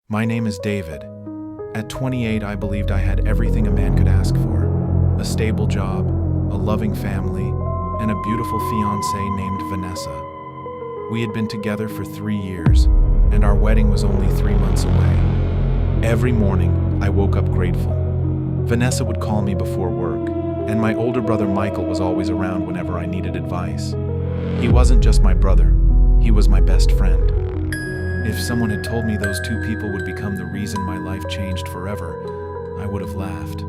My name is David. At 28, I believed I had everything a man could ask for. A stable job, a loving family, and a beautiful fiancée named Vanessa. We had been together for 3 years, and our wedding was only 3 months away. Every morning, I woke up grateful. Vanessa would call me before work, and my older brother Michael was always around whenever I needed advice. He wasn't just my brother, he was my best friend. If someone had told me those two people would become the reason my life changed forever, I would have laughed.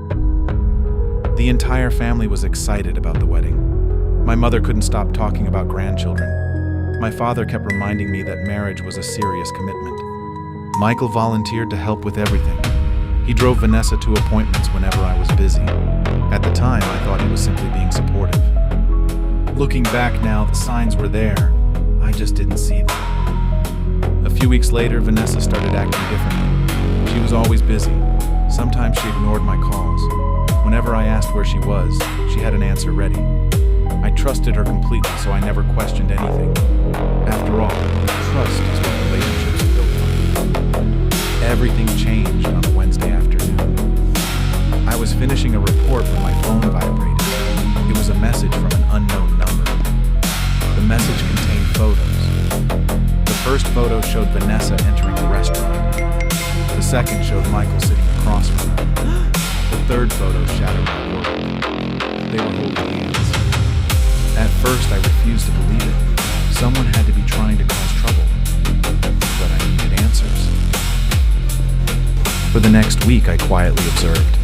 The entire family was excited about the wedding. My mother couldn't stop talking about grandchildren. My father kept reminding me that marriage was a serious commitment. Michael volunteered to help with everything. He drove Vanessa to appointments whenever I was busy. At the time, I thought he was simply being supportive. Looking back now, the signs were there. I just didn't see them. A few weeks later, Vanessa started acting differently. She was always busy. Sometimes she ignored my calls. Whenever I asked where she was, she had an answer ready. I trusted her completely, so I never questioned anything. After all, trust is what relationships are built on. Everything changed on a Wednesday afternoon. I was finishing a report when my phone vibrated. It was a message from an unknown number. The message contained photos. The first photo showed Vanessa entering a restaurant. The second showed Michael sitting across from her. The third photo shadowed my world. They were holding hands. At first, I refused to believe it. Someone had to be trying to cause trouble. But I needed answers. For the next week, I quietly observed.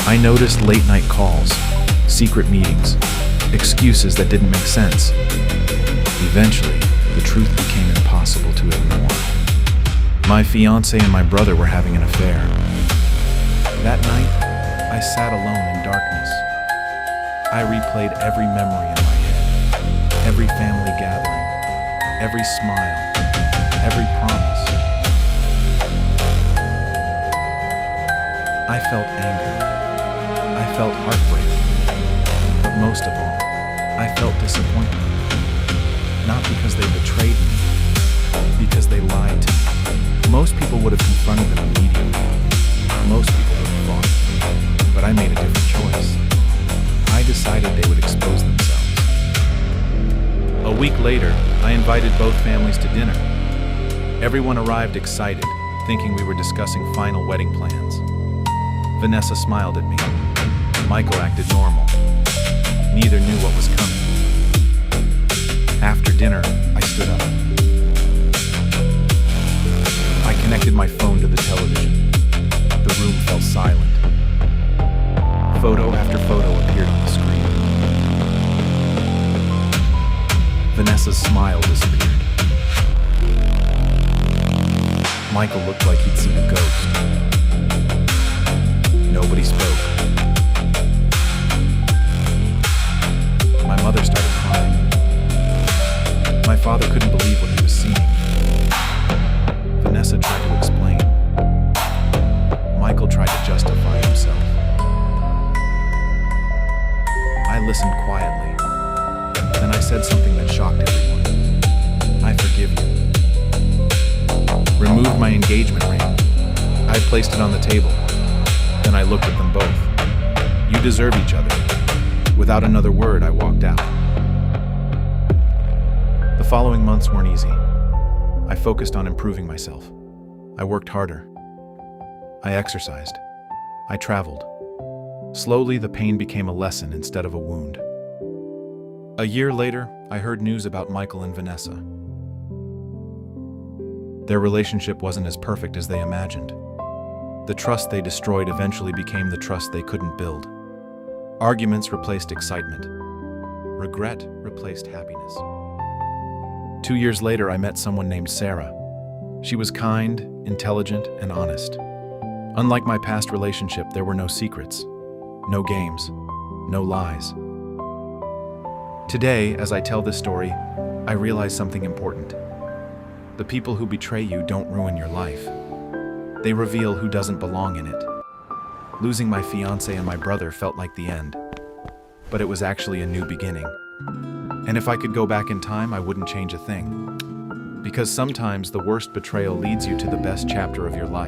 I noticed late-night calls, secret meetings, excuses that didn't make sense. Eventually, the truth became impossible to ignore. My fiancé and my brother were having an affair. That night, I sat alone in darkness. I replayed every memory in my head, every family gathering, every smile, every promise. I felt anger. I felt heartbreak. But most of all, I felt disappointment. Not because they betrayed me, because they lied to me. Most people would have confronted them immediately. Most people would have fought. But I made a different choice. I decided they would expose themselves. A week later, I invited both families to dinner. Everyone arrived excited, thinking we were discussing final wedding plans. Vanessa smiled at me. Michael acted normal. Neither knew what was coming. After dinner, I stood up. I connected my phone to the television. The room fell silent. Photo after photo appeared on the screen. Vanessa's smile disappeared. Michael looked like he'd seen a ghost. Nobody spoke. My mother started crying. My father couldn't believe what he was seeing. Vanessa tried to explain. Michael tried to justify himself. I listened quietly. Then I said something that shocked everyone. I forgive you. Removed my engagement ring. I placed it on the table. Then I looked at them both. You deserve each other. Without another word, I walked out. The following months weren't easy. I focused on improving myself. I worked harder. I exercised. I traveled. Slowly, the pain became a lesson instead of a wound. A year later, I heard news about Michael and Vanessa. Their relationship wasn't as perfect as they imagined. The trust they destroyed eventually became the trust they couldn't build. Arguments replaced excitement. Regret replaced happiness. 2 years later, I met someone named Sarah. She was kind, intelligent, and honest. Unlike my past relationship, there were no secrets, no games, no lies. Today, as I tell this story, I realize something important. The people who betray you don't ruin your life. They reveal who doesn't belong in it. Losing my fiancé and my brother felt like the end, but it was actually a new beginning. And if I could go back in time, I wouldn't change a thing. Because sometimes the worst betrayal leads you to the best chapter of your life.